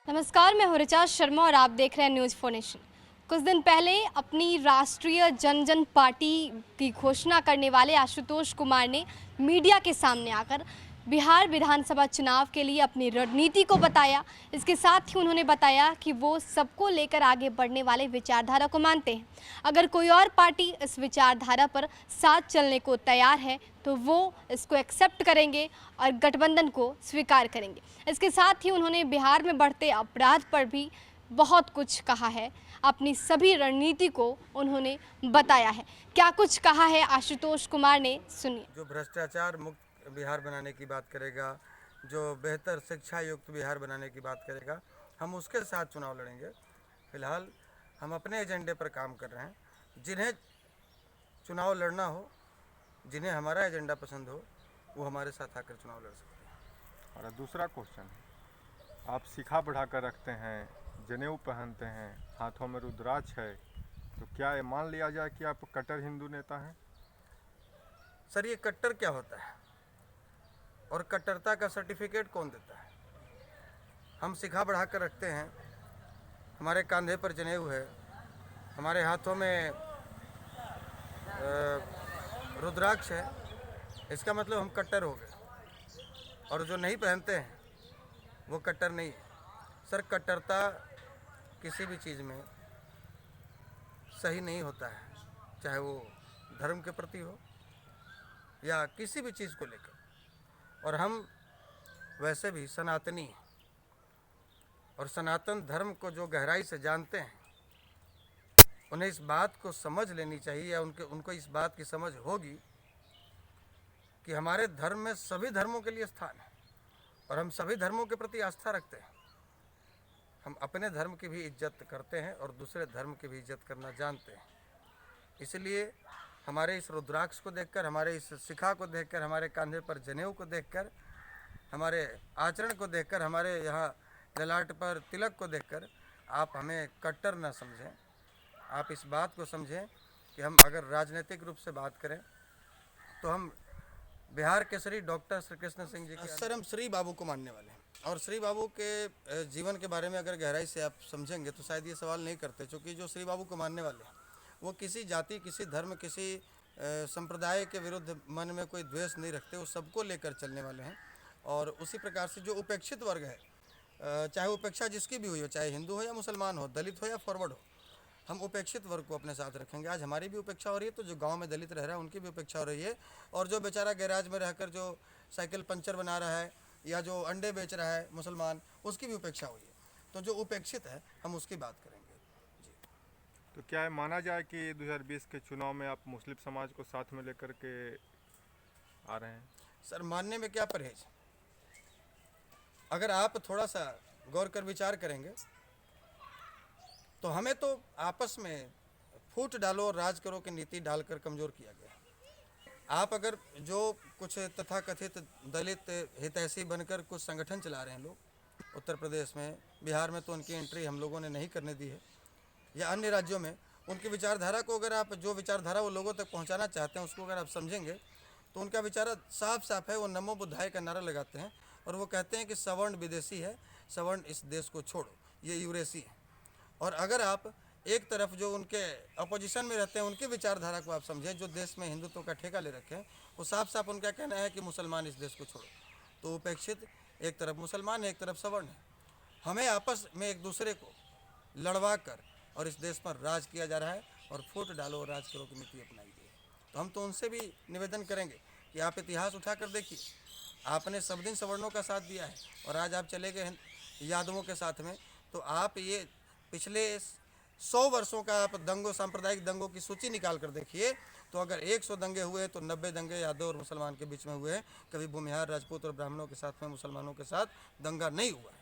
नमस्कार, मैं हूं ऋचा शर्मा और आप देख रहे हैं न्यूज़ फॉर नेशन। कुछ दिन पहले अपनी राष्ट्रीय जनजन पार्टी की घोषणा करने वाले आशुतोष कुमार ने मीडिया के सामने आकर बिहार विधानसभा चुनाव के लिए अपनी रणनीति को बताया। इसके साथ ही उन्होंने बताया कि वो सबको लेकर आगे बढ़ने वाले विचारधारा को मानते हैं। अगर कोई और पार्टी इस विचारधारा पर साथ चलने को तैयार है तो वो इसको एक्सेप्ट करेंगे और गठबंधन को स्वीकार करेंगे। इसके साथ ही उन्होंने बिहार में बढ़ते अपराध पर भी बहुत कुछ कहा है। अपनी सभी रणनीति को उन्होंने बताया है। क्या कुछ कहा है आशुतोष कुमार ने, सुनिए। जो भ्रष्टाचार मुक्त बिहार बनाने की बात करेगा, जो बेहतर शिक्षा युक्त बिहार बनाने की बात करेगा, हम उसके साथ चुनाव लड़ेंगे। फिलहाल हम अपने एजेंडे पर काम कर रहे हैं। जिन्हें चुनाव लड़ना हो, जिन्हें हमारा एजेंडा पसंद हो, वो हमारे साथ आकर चुनाव लड़ सकते हैं। और दूसरा क्वेश्चन, आप शिखा बढ़ाकर रखते हैं, जनेऊ पहनते हैं, हाथों में रुद्राक्ष है, तो क्या ये मान लिया जाए कि आप कट्टर हिंदू नेता हैं? सर, ये कट्टर क्या होता है और कट्टरता का सर्टिफिकेट कौन देता है? हम शिखा बढ़ाकर रखते हैं, हमारे कंधे पर जनेऊ है, हमारे हाथों में रुद्राक्ष है, इसका मतलब हम कट्टर हो गए। और जो नहीं पहनते हैं वो कट्टर नहीं है। सर, कट्टरता किसी भी चीज़ में सही नहीं होता है, चाहे वो धर्म के प्रति हो या किसी भी चीज़ को लेकर। और हम वैसे भी सनातनी हैं और सनातन धर्म को जो गहराई से जानते हैं, उन्हें इस बात को समझ लेनी चाहिए या उनको इस बात की समझ होगी कि हमारे धर्म में सभी धर्मों के लिए स्थान है और हम सभी धर्मों के प्रति आस्था रखते हैं। हम अपने धर्म की भी इज्जत करते हैं और दूसरे धर्म की भी इज्जत करना जानते हैं। इसलिए हमारे इस रुद्राक्ष को देखकर, हमारे इस शिखा को देखकर, हमारे कंधे पर जनेऊ को देखकर, हमारे आचरण को देखकर, हमारे यहाँ ललाट पर तिलक को देखकर आप हमें कट्टर न समझें। आप इस बात को समझें कि हम अगर राजनीतिक रूप से बात करें तो हम बिहार केसरी डॉक्टर श्री कृष्ण सिंह जी के सर, हम श्री बाबू को मानने वाले हैं। और श्री बाबू के जीवन के बारे में अगर गहराई से आप समझेंगे तो शायद ये सवाल नहीं करते, क्योंकि जो श्री बाबू को मानने वाले हैं वो किसी जाति, किसी धर्म, किसी संप्रदाय के विरुद्ध मन में कोई द्वेष नहीं रखते। वो सबको लेकर चलने वाले हैं। और उसी प्रकार से जो उपेक्षित वर्ग है, चाहे उपेक्षा जिसकी भी हुई हो, चाहे हिंदू हो या मुसलमान हो, दलित हो या फॉरवर्ड हो, हम उपेक्षित वर्ग को अपने साथ रखेंगे। आज हमारी भी उपेक्षा हो रही है, तो जो गांव में दलित रह रहा है उनकी भी उपेक्षा हो रही है। और जो बेचारा गैराज में रहकर जो साइकिल पंचर बना रहा है या जो अंडे बेच रहा है मुसलमान, उसकी भी उपेक्षा हुई है। तो जो उपेक्षित है हम उसकी बात करेंगे जी। तो क्या ये माना जाए कि 2020 के चुनाव में आप मुस्लिम समाज को साथ में लेकर के आ रहे हैं? सर, मानने में क्या परहेज? अगर आप थोड़ा सा गौर कर विचार करेंगे तो हमें तो आपस में फूट डालो और राज करो की नीति डालकर कमज़ोर किया गया। आप अगर जो कुछ तथाकथित दलित हितैषी बनकर कुछ संगठन चला रहे हैं लोग उत्तर प्रदेश में, बिहार में, तो उनकी एंट्री हम लोगों ने नहीं करने दी है, या अन्य राज्यों में उनकी विचारधारा को अगर आप, जो विचारधारा वो लोगों तक पहुंचाना चाहते हैं, उसको अगर आप समझेंगे तो उनका विचार साफ साफ है। वो नमो बुद्धाय का नारा लगाते हैं और वो कहते हैं कि सवर्ण विदेशी है, सवर्ण इस देश को छोड़ो, ये यूरेसी है। और अगर आप एक तरफ जो उनके अपोजिशन में रहते हैं उनकी विचारधारा को आप समझें, जो देश में हिंदुत्व का ठेका ले रखे हैं, वो साफ साफ उनका कहना है कि मुसलमान इस देश को छोड़ो। तो उपेक्षित एक तरफ मुसलमान है, एक तरफ सवर्ण है। हमें आपस में एक दूसरे को लड़वा कर और इस देश पर राज किया जा रहा है और फूट डालो और राज करो की नीति अपनाई गई है। तो हम तो उनसे भी निवेदन करेंगे कि आप इतिहास उठा कर देखिए, आपने सब दिन सवर्णों का साथ दिया है और आज आप चले गए यादवों के साथ में। तो आप ये पिछले 100 वर्षों का आप दंगों, सांप्रदायिक दंगों की सूची निकाल कर देखिए, तो अगर 100 दंगे हुए तो 90 दंगे यादव और मुसलमान के बीच में हुए हैं। कभी भूमिहार, राजपूत और ब्राह्मणों के साथ में, मुसलमानों के साथ दंगा नहीं हुआ है।